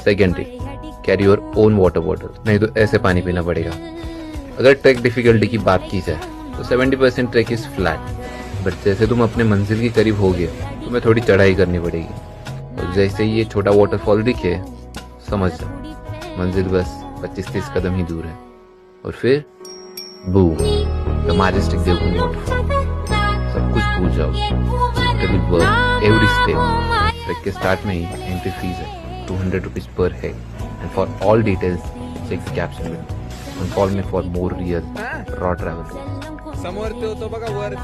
Second thing, carry your own water bottle, नहीं तो ऐसे पानी पीना पड़ेगा। अगर ट्रैक डिफिकल्टी की बात की जाए तो 70% ट्रैक इज फ्लैट, बट जैसे तुम अपने मंजिल के करीब हो गए तुम्हें थोड़ी चढ़ाई करनी पड़ेगी। और जैसे ही ये छोटा वाटरफॉल दिखे समझ जाओ मंजिल बस 25-30 कदम ही दूर है। और फिर boom, the majestic Devkund waterfall. सब कुछ भूल जाओ, एवरी स्टेप। ट्रैक के स्टार्ट में ही एंट्री फीस है 200 rupees per head, and for all details check the caption window and call me for more real raw travel. समोर तो बघा वर